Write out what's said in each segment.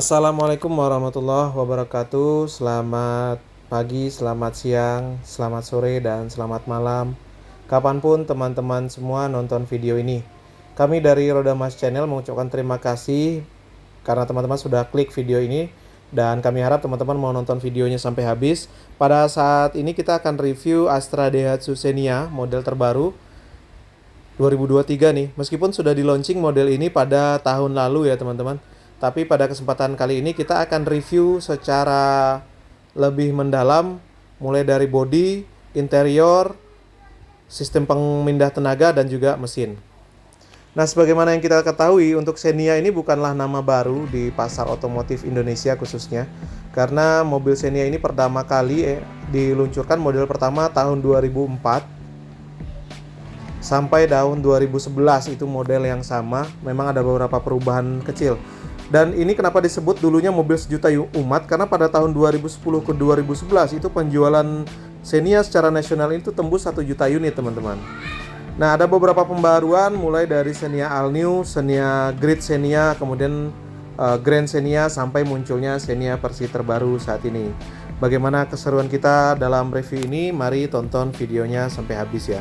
Assalamualaikum warahmatullahi wabarakatuh. Selamat pagi, selamat siang, selamat sore, dan selamat malam. Kapanpun teman-teman semua nonton video ini. Kami dari Roda Mas Channel mengucapkan terima kasih karena teman-teman sudah klik video ini. Dan kami harap teman-teman mau nonton videonya sampai habis. Pada saat ini kita akan review Astra Daihatsu Xenia model terbaru 2023 nih. Meskipun sudah di launching model ini pada tahun lalu ya teman-teman. Tapi pada kesempatan kali ini kita akan review secara lebih mendalam, mulai dari bodi, interior, sistem pemindah tenaga, dan juga mesin. Nah, sebagaimana yang kita ketahui, untuk Xenia ini bukanlah nama baru di pasar otomotif Indonesia khususnya. Karena mobil Xenia ini pertama kali diluncurkan model pertama tahun 2004 sampai tahun 2011, itu model yang sama. Memang ada beberapa perubahan kecil. Dan ini kenapa disebut dulunya mobil sejuta umat, karena pada tahun 2010 ke 2011 itu penjualan Xenia secara nasional itu tembus 1 juta unit teman-teman. Nah, ada beberapa pembaruan mulai dari Xenia All New, Xenia Grid Xenia, kemudian Grand Xenia, sampai munculnya Xenia versi terbaru saat ini. Bagaimana keseruan kita dalam review ini? Mari tonton videonya sampai habis ya.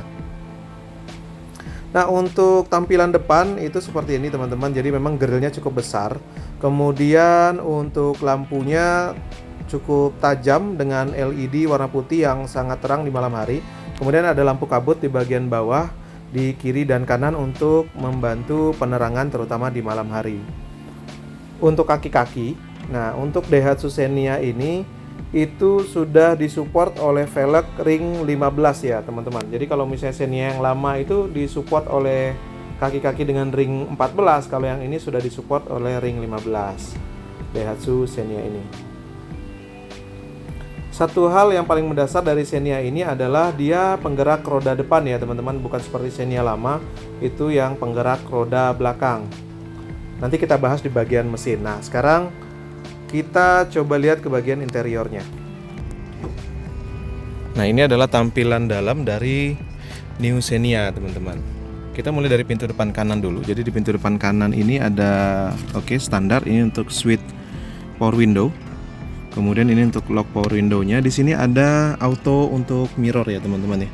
Nah, untuk tampilan depan itu seperti ini teman-teman. Jadi memang grillnya cukup besar. Kemudian untuk lampunya cukup tajam dengan LED warna putih yang sangat terang di malam hari. Kemudian ada lampu kabut di bagian bawah, di kiri dan kanan untuk membantu penerangan terutama di malam hari. Untuk kaki-kaki, nah untuk Daihatsu Xenia ini itu sudah disupport oleh velg ring 15 ya teman-teman. Jadi kalau misalnya Xenia yang lama itu disupport oleh kaki-kaki dengan ring 14, kalau yang ini sudah disupport oleh ring 15 Daihatsu Xenia ini. Satu hal yang paling mendasar dari Xenia ini adalah dia penggerak roda depan ya teman-teman, bukan seperti Xenia lama itu yang penggerak roda belakang. Nanti kita bahas di bagian mesin. Nah, sekarang kita coba lihat ke bagian interiornya. Nah, ini adalah tampilan dalam dari New Xenia, teman-teman. Kita mulai dari pintu depan kanan dulu. Jadi di pintu depan kanan ini ada standar ini untuk switch power window. Kemudian ini untuk lock power window-nya. Di sini ada auto untuk mirror ya, teman-teman ya.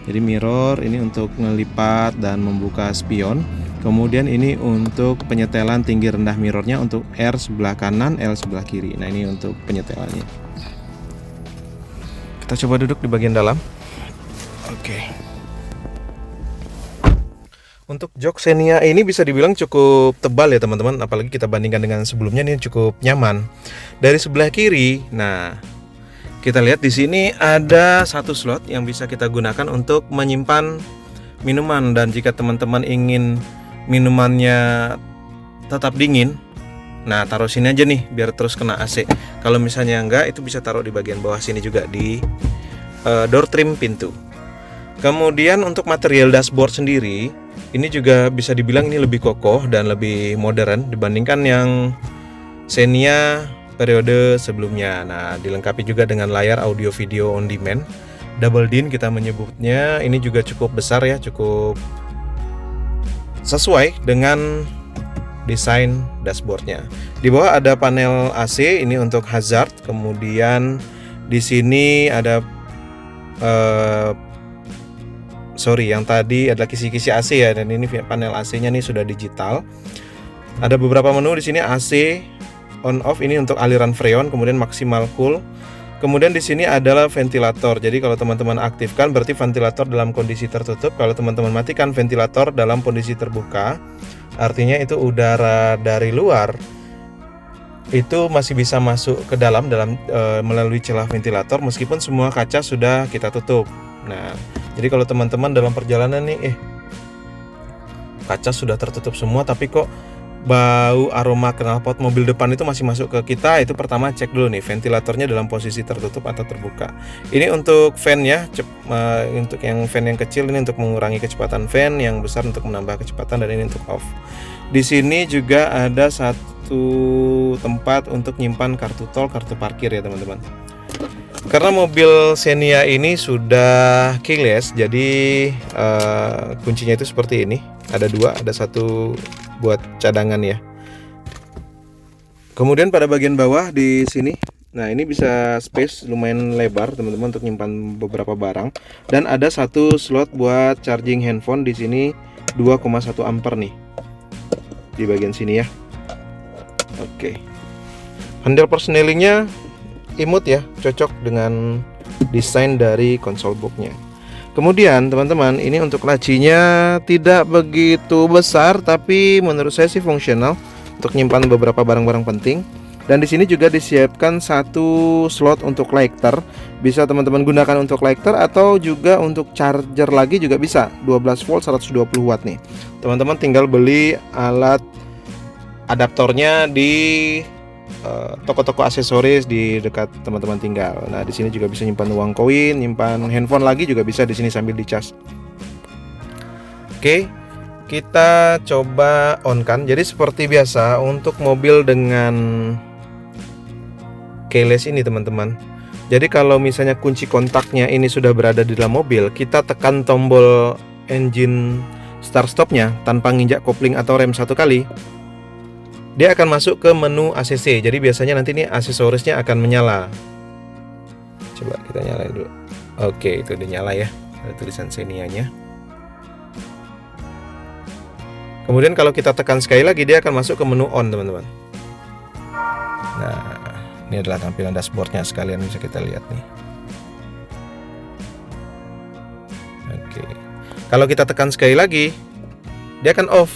Jadi mirror ini untuk ngelipat dan membuka spion. Kemudian ini untuk penyetelan tinggi rendah mirrornya untuk R sebelah kanan, L sebelah kiri. Nah, ini untuk penyetelannya. Kita coba duduk di bagian dalam. Oke. Untuk jok Xenia ini bisa dibilang cukup tebal ya teman-teman. Apalagi kita bandingkan dengan sebelumnya, ini cukup nyaman. Dari sebelah kiri, nah kita lihat di sini ada satu slot yang bisa kita gunakan untuk menyimpan minuman. Dan jika teman-teman ingin minumannya tetap dingin, nah taruh sini aja nih biar terus kena AC. Kalau misalnya enggak, itu bisa taruh di bagian bawah sini juga di door trim pintu. Kemudian untuk material dashboard sendiri, ini juga bisa dibilang ini lebih kokoh dan lebih modern dibandingkan yang Xenia periode sebelumnya. Nah, dilengkapi juga dengan layar audio video on demand, double din kita menyebutnya. Ini juga cukup besar ya, cukup sesuai dengan desain dashboardnya. Di bawah ada panel AC ini untuk hazard. Kemudian di sini ada yang tadi adalah kisi-kisi AC ya, dan ini panel AC-nya nih sudah digital. Ada beberapa menu di sini, AC on off ini untuk aliran freon, kemudian maksimal cool. Kemudian di sini adalah ventilator. Jadi kalau teman-teman aktifkan berarti ventilator dalam kondisi tertutup. Kalau teman-teman matikan ventilator dalam kondisi terbuka, artinya itu udara dari luar itu masih bisa masuk ke dalam melalui celah ventilator meskipun semua kaca sudah kita tutup. Nah, jadi kalau teman-teman dalam perjalanan nih kaca sudah tertutup semua tapi kok bau aroma knalpot mobil depan itu masih masuk ke kita, itu pertama cek dulu nih ventilatornya dalam posisi tertutup atau terbuka. Ini untuk fan ya, untuk yang fan yang kecil ini untuk mengurangi kecepatan fan, yang besar untuk menambah kecepatan, dan ini untuk off. Di sini juga ada satu tempat untuk nyimpan kartu tol, kartu parkir ya teman-teman. Karena mobil Xenia ini sudah keyless, jadi kuncinya itu seperti ini. Ada dua, ada satu buat cadangan ya. Kemudian pada bagian bawah di sini, nah ini bisa space lumayan lebar teman-teman untuk nyimpan beberapa barang, dan ada satu slot buat charging handphone di sini 2,1 ampere nih di bagian sini ya. Oke. Handle persnelingnya imut ya, cocok dengan desain dari konsol booknya. Kemudian teman-teman, ini untuk lacinya tidak begitu besar, tapi menurut saya sih fungsional untuk nyimpan beberapa barang-barang penting. Dan di sini juga disiapkan satu slot untuk lighter. Bisa teman-teman gunakan untuk lighter atau juga untuk charger lagi juga bisa. 12 volt 120 watt nih. Teman-teman tinggal beli alat adaptornya di toko-toko aksesoris di dekat teman-teman tinggal. Nah, di sini juga bisa nyimpan uang koin, nyimpan handphone lagi juga bisa di sini sambil dicas. Oke, kita coba on kan. Jadi seperti biasa untuk mobil dengan keyless ini teman-teman. Jadi kalau misalnya kunci kontaknya ini sudah berada di dalam mobil, kita tekan tombol engine start stopnya tanpa nginjak kopling atau rem satu kali, dia akan masuk ke menu ACC. Jadi biasanya nanti ini aksesorisnya akan menyala. Coba kita nyalain dulu. Oke, itu udah nyala ya. Ada tulisan Xenia-nya. Kemudian kalau kita tekan sekali lagi, dia akan masuk ke menu on teman-teman. Nah, ini adalah tampilan dashboardnya, sekalian bisa kita lihat nih. Oke. Kalau kita tekan sekali lagi, dia akan off.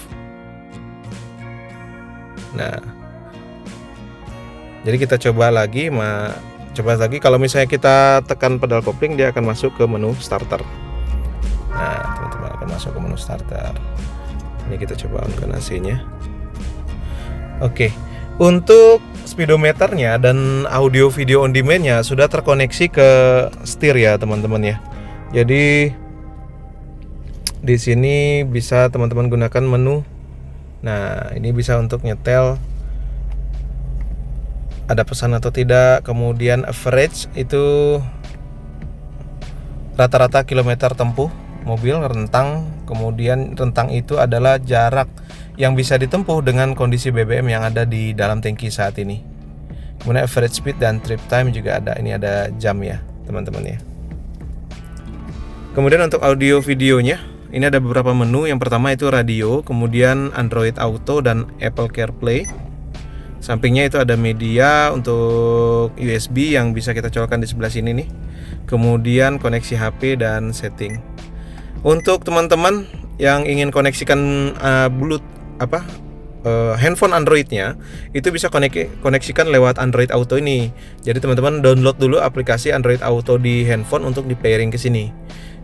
Nah, jadi kita coba lagi, kalau misalnya kita tekan pedal kopling, dia akan masuk ke menu starter. Nah, teman-teman akan masuk ke menu starter. Ini kita coba on AC-nya. Oke, untuk speedometernya dan audio video on demand-nya sudah terkoneksi ke setir ya teman-teman ya. Jadi di sini bisa teman-teman gunakan menu. Nah, ini bisa untuk nyetel ada pesan atau tidak. Kemudian average itu rata-rata kilometer tempuh mobil, rentang. Kemudian rentang itu adalah jarak yang bisa ditempuh dengan kondisi BBM yang ada di dalam tangki saat ini. Kemudian average speed dan trip time juga ada. Ini ada jam ya teman-teman ya. Kemudian untuk audio videonya, ini ada beberapa menu. Yang pertama itu radio, kemudian Android Auto dan Apple CarPlay. Sampingnya itu ada media untuk USB yang bisa kita colokkan di sebelah sini nih. Kemudian koneksi HP dan setting. Untuk teman-teman yang ingin koneksikan handphone Androidnya, itu bisa koneksikan lewat Android Auto ini. Jadi teman-teman download dulu aplikasi Android Auto di handphone untuk di pairing ke sini.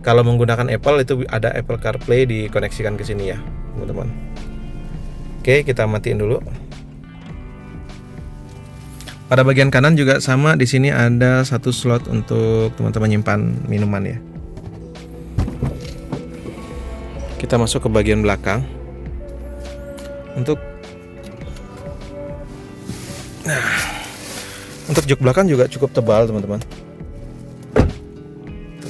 Kalau menggunakan Apple itu ada Apple CarPlay dikoneksikan ke sini ya, teman-teman. Oke, kita matiin dulu. Pada bagian kanan juga sama, di sini ada satu slot untuk teman-teman nyimpan minuman ya. Kita masuk ke bagian belakang. Untuk jok belakang juga cukup tebal, teman-teman.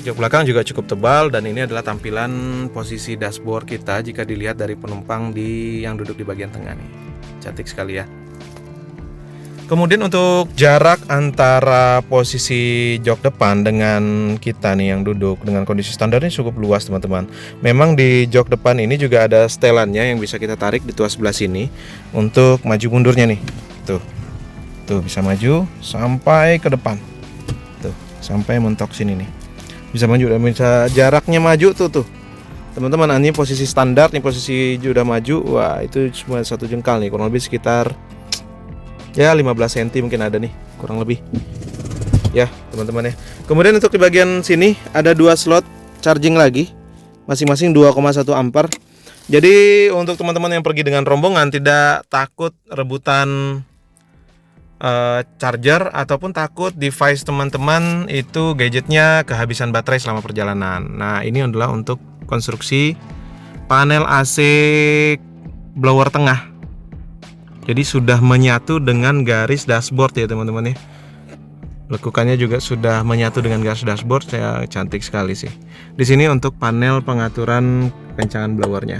Jok belakang juga cukup tebal, dan ini adalah tampilan posisi dashboard kita jika dilihat dari penumpang yang duduk di bagian tengah nih. Cantik sekali ya. Kemudian untuk jarak antara posisi jok depan dengan kita nih yang duduk dengan kondisi standarnya cukup luas teman-teman. Memang di jok depan ini juga ada setelannya yang bisa kita tarik di tuas sebelah sini untuk maju mundurnya nih. Tuh bisa maju sampai ke depan. Tuh sampai mentok sini nih. Bisa maju dan bisa jaraknya maju tuh teman-teman. Ini posisi standar nih, posisi udah maju. Wah, itu cuma 1 jengkal nih, kurang lebih sekitar ya 15 cm mungkin ada nih, kurang lebih ya teman-teman ya. Kemudian untuk di bagian sini ada 2 slot charging lagi, masing-masing 2,1 ampere. Jadi untuk teman-teman yang pergi dengan rombongan tidak takut rebutan charger ataupun takut device teman-teman itu gadgetnya kehabisan baterai selama perjalanan. Nah, ini adalah untuk konstruksi panel AC blower tengah. Jadi sudah menyatu dengan garis dashboard ya teman-teman ya. Lekukannya juga sudah menyatu dengan garis dashboard, ya cantik sekali sih. Di sini untuk panel pengaturan kencangan blowernya.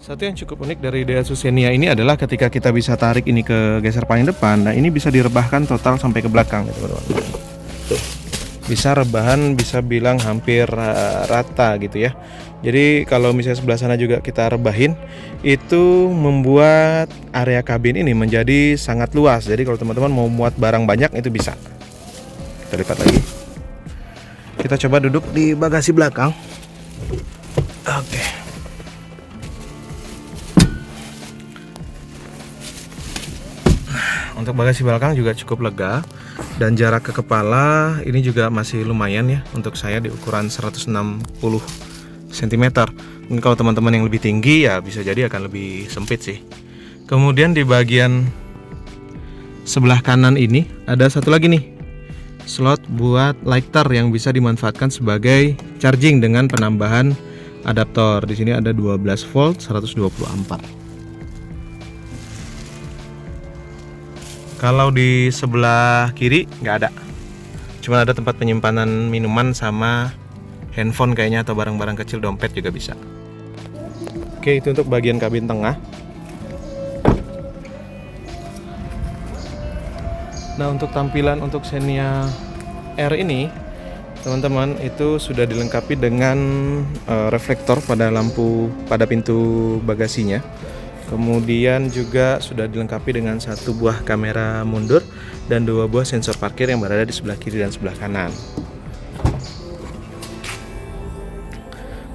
Satu yang cukup unik dari Daihatsu Xenia ini adalah ketika kita bisa tarik ini ke geser paling depan, nah ini bisa direbahkan total sampai ke belakang gitu teman-teman. Tuh. Bisa rebahan, bisa bilang hampir rata gitu ya. Jadi kalau misalnya sebelah sana juga kita rebahin, itu membuat area kabin ini menjadi sangat luas. Jadi kalau teman-teman mau muat barang banyak itu bisa. Kita lipat lagi. Kita coba duduk di bagasi belakang. Oke. Untuk bagasi belakang juga cukup lega dan jarak ke kepala ini juga masih lumayan ya untuk saya di ukuran 160 cm. Mungkin kalau teman-teman yang lebih tinggi ya bisa jadi akan lebih sempit sih. Kemudian di bagian sebelah kanan ini ada satu lagi nih slot buat lighter yang bisa dimanfaatkan sebagai charging dengan penambahan adaptor. Di sini ada 12 volt 120 ampere. Kalau di sebelah kiri nggak ada, cuma ada tempat penyimpanan minuman sama handphone kayaknya, atau barang-barang kecil, dompet juga bisa. Oke, itu untuk bagian kabin tengah. Nah, untuk tampilan untuk Xenia R ini, teman-teman, itu sudah dilengkapi dengan reflektor pada pintu bagasinya. Kemudian juga sudah dilengkapi dengan satu buah kamera mundur dan dua buah sensor parkir yang berada di sebelah kiri dan sebelah kanan.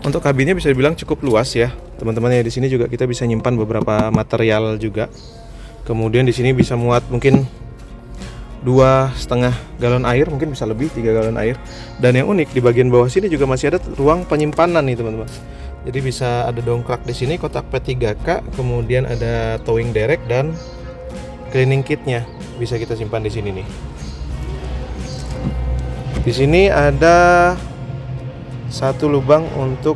Untuk kabinnya bisa dibilang cukup luas ya, teman-teman ya. Di sini juga kita bisa nyimpan beberapa material juga. Kemudian di sini bisa muat mungkin 2,5 galon air, mungkin bisa lebih 3 galon air. Dan yang unik di bagian bawah sini juga masih ada ruang penyimpanan nih teman-teman. Jadi bisa ada dongkrak di sini, kotak P3K, kemudian ada towing derek dan cleaning kitnya bisa kita simpan di sini nih. Di sini ada satu lubang untuk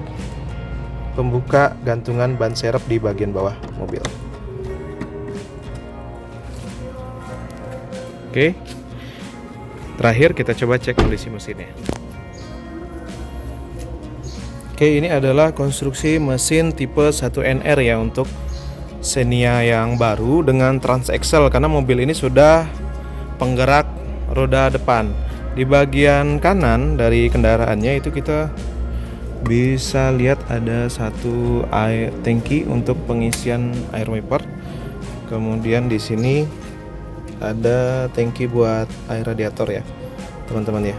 pembuka gantungan ban serep di bagian bawah mobil. Oke. Terakhir kita coba cek kondisi mesinnya. Oke, ini adalah konstruksi mesin tipe 1NR ya untuk Xenia yang baru dengan transaxle, karena mobil ini sudah penggerak roda depan. Di bagian kanan dari kendaraannya itu kita bisa lihat ada satu air tangki untuk pengisian air wiper. Kemudian di sini ada tangki buat air radiator ya, teman-teman ya.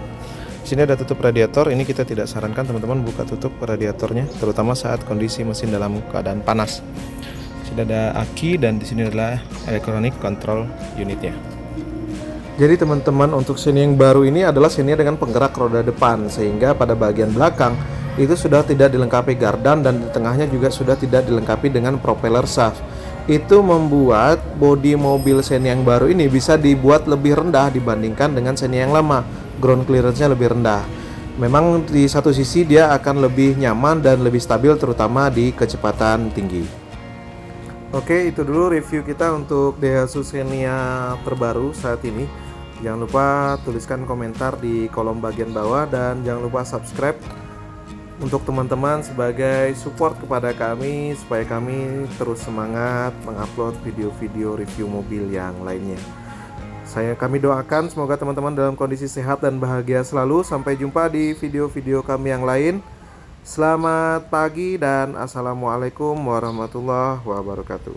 Di sini ada tutup radiator. Ini kita tidak sarankan teman-teman buka tutup radiatornya, terutama saat kondisi mesin dalam keadaan panas. Di sini ada aki dan di sini adalah electronic control unitnya. Jadi teman-teman, untuk Xenia yang baru ini adalah Xenia dengan penggerak roda depan, sehingga pada bagian belakang itu sudah tidak dilengkapi gardan dan di tengahnya juga sudah tidak dilengkapi dengan propeller shaft. Itu membuat bodi mobil Xenia yang baru ini bisa dibuat lebih rendah dibandingkan dengan Xenia yang lama. Ground clearance-nya lebih rendah. Memang di satu sisi dia akan lebih nyaman dan lebih stabil, terutama di kecepatan tinggi. Oke, itu dulu review kita untuk Daihatsu Xenia terbaru saat ini. Jangan lupa tuliskan komentar di kolom bagian bawah dan jangan lupa subscribe untuk teman-teman sebagai support kepada kami supaya kami terus semangat mengupload video-video review mobil yang lainnya. Kami doakan semoga teman-teman dalam kondisi sehat dan bahagia selalu. Sampai jumpa di video-video kami yang lain. Selamat pagi dan assalamualaikum warahmatullahi wabarakatuh.